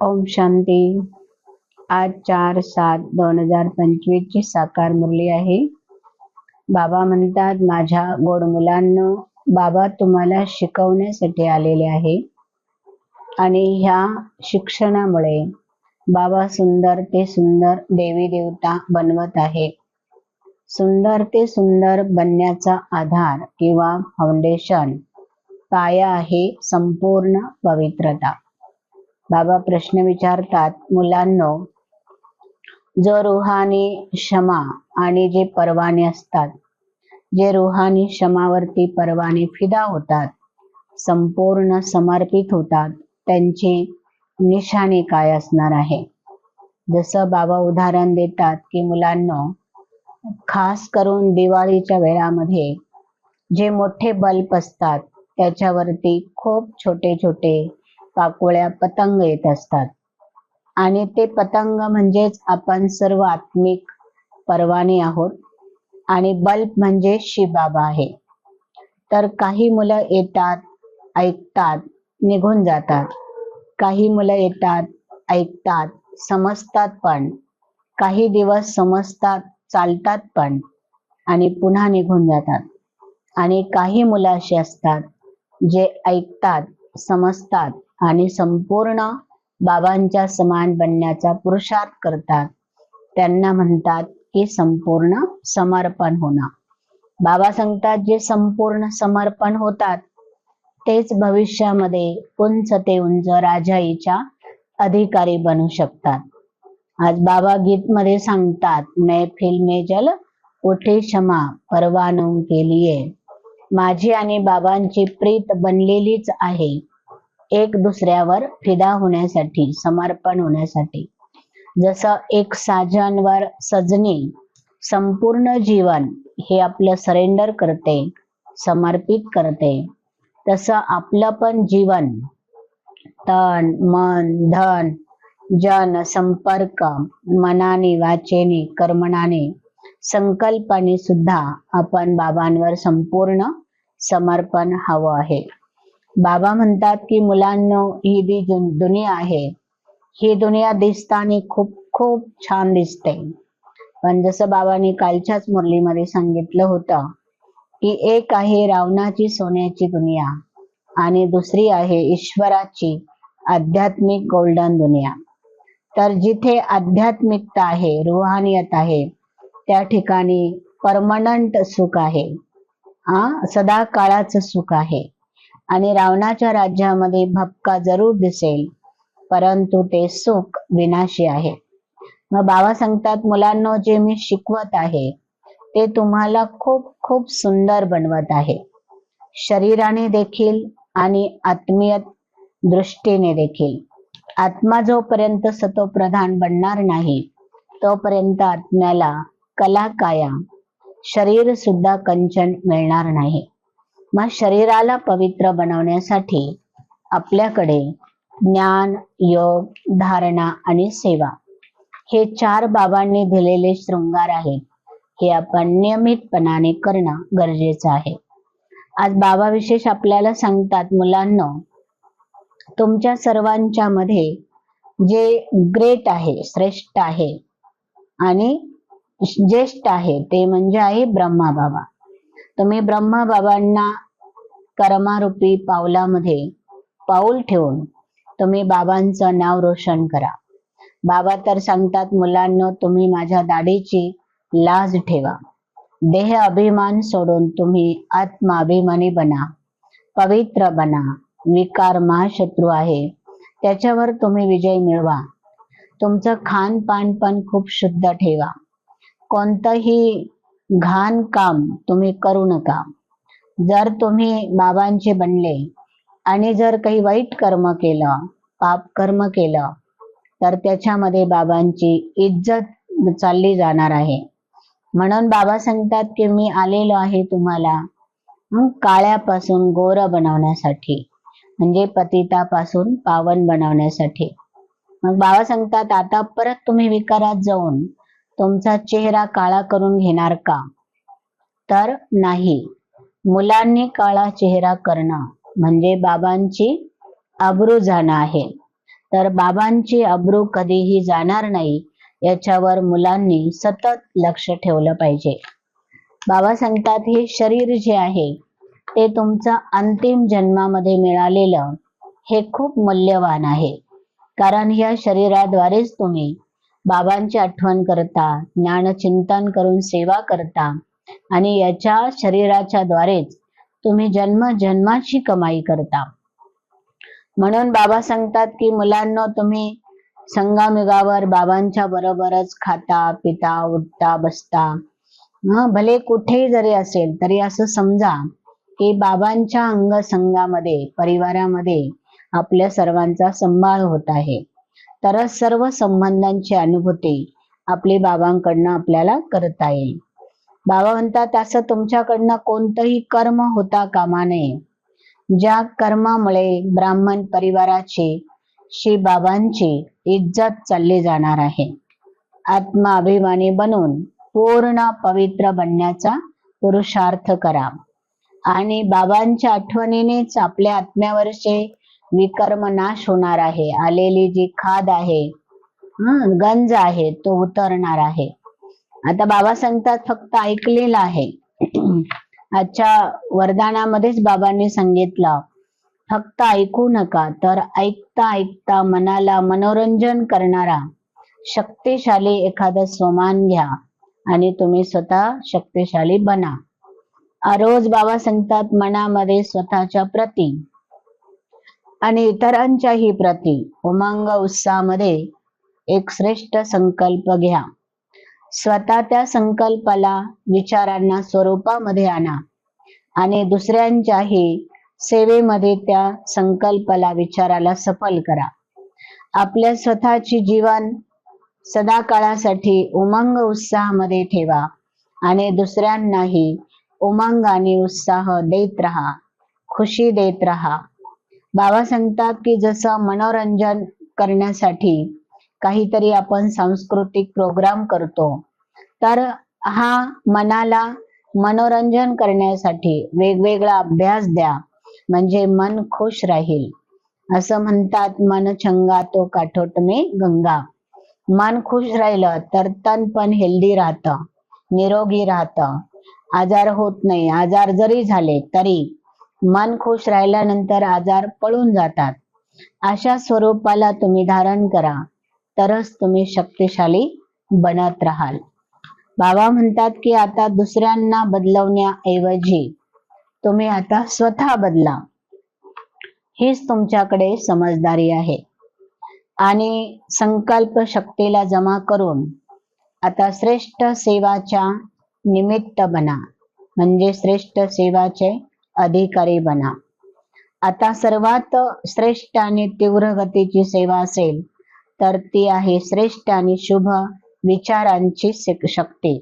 ओम शांती। आज 4/7/2025 ची साकार मुरली आहे। बाबा म्हणतात, माझ्या गोड मुलांनो, बाबा तुम्हाला शिकवण्यासाठी आलेले आहे आणि ह्या शिक्षणामुळे बाबा सुंदर ते सुंदर देवी देवता बनवत आहे। सुंदर ते सुंदर बनण्याचा आधार किंवा फाउंडेशन पाया आहे संपूर्ण पवित्रता। बाबा प्रश्न विचारतात, मुलांनो, जो रूहानी क्षमा आणि जे परवाने असतात, जे रूहानी क्षमावरती परवाने फिदा होतात, संपूर्ण समर्पित होतात, त्यांची निशाणी काय असणार आहे। जसं बाबा उदाहरण देतात की मुलांनो, खास करून दिवाळीच्या वेळामध्ये जे मोठे बल्ब असतात त्याच्यावरती खूप छोटे छोटे पाकोळ्या पतंग येत असतात आणि ते पतंग म्हणजेच आपण सर्व आत्मिक परवाने आहोत आणि बल्ब म्हणजे शिवबाबा आहे। तर काही मुलं येतात, ऐकतात, निघून जातात। काही मुलं येतात, ऐकतात, समजतात, पण काही दिवस समजतात, चालतात पण आणि पुन्हा निघून जातात। आणि काही मुलं अशी असतात जे ऐकतात, समजतात आणि संपूर्ण बाबांच्या समान बनण्याचा पुरुषार्थ करतात। त्यांना म्हणतात की संपूर्ण समर्पण होणं। बाबा सांगतात, जे संपूर्ण समर्पण होतात तेच भविष्यामध्ये उंच ते उंच राजाईच्या अधिकारी बनू शकतात। आज बाबा गीत मध्ये सांगतात, महफिल में जल उठे क्षमा परवानों के लिए। माझी आणि बाबांची प्रीत बनलेलीच आहे एक दुसऱ्यावर फिदा होण्यासाठी, समर्पण होण्यासाठी। जसं एक साजनवर सजनी संपूर्ण जीवन हे आपलं सरेंडर करते, समर्पित करते, तसं आपलं पण जीवन तन मन धन जन संपर्क मनाने वाचेने कर्मणाने संकल्पाने सुद्धा आपण बाबांवर संपूर्ण समर्पण हवं आहे। बाबा म्हणतात की मुलांनो, ही जी दुनिया आहे, ही दुनिया दिसताना खूप खूप छान दिसते, पण जसं बाबांनी कालच्याच मुरलीमध्ये सांगितलं होतं की एक आहे रावणाची सोन्याची दुनिया आणि दुसरी आहे ईश्वराची आध्यात्मिक गोल्डन दुनिया। तर जिथे आध्यात्मिकता आहे, रूहानियत आहे, त्या ठिकाणी परमनंट सुख आहे, सदा काळाचं सुख आहे। आणि रावणाच्या राज्यामध्ये भपका जरूर दिसेल, परंतु ते सुख विनाशी आहे। मग बाबा सांगतात, मुलांनो, जे मी शिकवत आहे ते तुम्हाला खूप खूप सुंदर बनवत आहे, शरीराने देखील आणि आत्मीय दृष्टीने देखील। आत्मा जोपर्यंत सतोप्रधान बनणार नाही तोपर्यंत आत्म्याला कला काया, शरीर सुद्धा कंचन मिळणार नाही। मग शरीराला पवित्र बनवण्यासाठी आपल्याकडे ज्ञान, योग, धारणा आणि सेवा हे 4 बाबांनी दिलेले शृंगार आहेत, हे आपण नियमितपणाने करणं गरजेचं आहे। आज बाबा विशेष आपल्याला सांगतात, मुलांनो, तुमच्या सर्वांच्या मध्ये जे ग्रेट आहे, श्रेष्ठ आहे आणि ज्येष्ठ आहे ते म्हणजे आहे ब्रह्मा बाबा। तुम्ही ब्रह्मा बाबांना कर्मारूपी पावलामध्ये पाऊल ठेवून तुम्ही बाबांचं नाव रोशन करा। बाबा तर सांगतात, मुलांनो, तुम्ही माझ्या दाढीची लाज ठेवा, देह अभिमान सोडून तुम्ही आत्माभिमानी बना, पवित्र बना। विकार महाशत्रू आहे, त्याच्यावर तुम्ही विजय मिळवा। तुमचं खानपान पण खूप शुद्ध ठेवा, कोणतंही घाण काम तुम्ही करू नका। जर तुम्ही बाबांचे बनले आणि जर काही वाईट कर्म केलं, पाप कर्म केलं, तर त्याच्यामध्ये बाबांची इज्जत चालली जाणार आहे। म्हणून बाबा सांगतात की मी आलेलो आहे तुम्हाला काळ्यापासून गोर बनवण्यासाठी, म्हणजे पतितापासून पावन बनवण्यासाठी। मग बाबा सांगतात, आता परत तुम्ही विकारात जाऊन तुमचा चेहरा काळा करून घेणार का? तर नाही। मुलांनी काळा चेहरा करणं म्हणजे बाबांची अब्रू जाणं आहे। तर बाबांची अब्रू कधीही जाणार नाही याच्यावर मुलांनी सतत लक्ष ठेवलं पाहिजे. बाबा सांगतात हे शरीर जे आहे ते तुमचं अंतिम जन्मामध्ये मिळालेलं हे खूप मूल्यवान आहे. कारण या शरीराद्वारेच तुम्ही बाबांची आठवण करता, ज्ञानचिंतन करून सेवा करता आणि याच्या शरीराच्या द्वारेच तुम्ही जन्माची कमाई करता. म्हणून बाबा सांगतात की मुलांनो, तुम्ही संगमयुगावर बाबांच्या बरोबरच खाता, पिता, उठता, बसता. भले कुठेही जरी असेल तरी असं समजा की बाबांच्या अंगसंगामध्ये, परिवारामध्ये आपल्या सर्वांचा सांभाळ होत आहे. तरच सर्व संबंधांची अनुभूती आपली बाबांकडनं आपल्याला करता येईल. बाबा म्हणतात असं तुमच्याकडनं कोणतंही कर्म होता कामा नये ज्या कर्मामुळे ब्राह्मण परिवाराची, श्री बाबांची इज्जत चालली जाणार आहे. आत्माभिमानी बनून पूर्ण पवित्र बनण्याचा पुरुषार्थ करा आणि बाबांच्या आठवणीनेच आपल्या आत्म्यावरचे विकर्म नाश होणार आहे. आलेली जी खाद आहे, गंज आहे, तो उतरणार आहे. आता बाबा सांगतात फक्त ऐकलेलं आहे. आजच्या वरदानामध्येच बाबांनी सांगितलं फक्त ऐकू नका, तर ऐकता ऐकता मनाला मनोरंजन करणारा शक्तिशाली एखादं स्वमान घ्या आणि तुम्ही स्वतः शक्तिशाली बना. रोज बाबा सांगतात मनामध्ये स्वतःच्या प्रती आणि इतरांच्याही प्रती उमंग उत्साहामध्ये एक श्रेष्ठ संकल्प घ्या. स्वतः त्या संकल्पाला, विचारांना स्वरूपामध्ये आणा आणि दुसऱ्यांच्याही सेवेमध्ये त्या संकल्पाला, विचाराला सफल करा. आपल्या स्वतःची जीवन सदा काळासाठी उमंग उत्साहामध्ये ठेवा आणि दुसऱ्यांनाही उमंग आणि उत्साह देत राहा, खुशी देत राहा. बाबा सांगतात की जसं मनोरंजन करण्यासाठी काहीतरी आपण सांस्कृतिक प्रोग्राम करतो, तर हा मनाला मनोरंजन करण्यासाठी वेगवेगळा अभ्यास द्या, म्हणजे मन खुश राहील. असं म्हणतात मन चंगा तो काठोट में गंगा. मन खुश राहिलं तर तन पण हेल्दी राहतं, निरोगी राहतं, आजार होत नाही. आजार जरी झाले तरी मन खुश राहिल्यानंतर आजार पळून जातात. अशा स्वरूपाला तुम्ही धारण करा, तरच तुम्ही शक्तिशाली बनत राहाल. बाबा म्हणतात की आता दुसऱ्यांना बदलवण्याऐवजी तुम्ही आता स्वतः बदला. हीच तुमच्याकडे समजदारी आहे. आणि संकल्प शक्तीला जमा करून आता श्रेष्ठ सेवाच्या निमित्त बना, म्हणजे श्रेष्ठ सेवाचे अधिकारी बना. आता सर्वात श्रेष्ठ आणि तीव्र गतीची सेवा असेल तर ती आहे श्रेष्ठ आणि शुभ विचारांची शक्ती.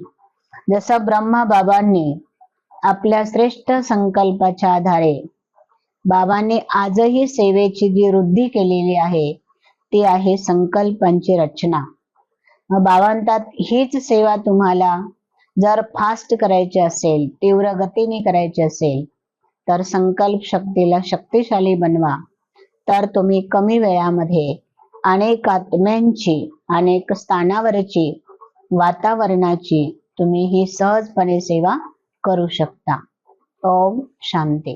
जसं ब्रह्मा बाबांनी आपल्या श्रेष्ठ संकल्पाच्या आधारे बाबांनी आजही सेवेची जी वृद्धी केलेली आहे ती आहे संकल्पांची रचना. बाबा म्हणतात हीच सेवा तुम्हाला जर फास्ट करायची असेल, तीव्र गतीने करायची असेल, तर संकल्प शक्तीला शक्तिशाली बनवा. तर तुम्ही कमी वेळामध्ये अनेक आत्म्यांची, अनेक स्थानावरची, वातावरणाची तुम्ही ही सहजपणे सेवा करू शकता. ओम शांती.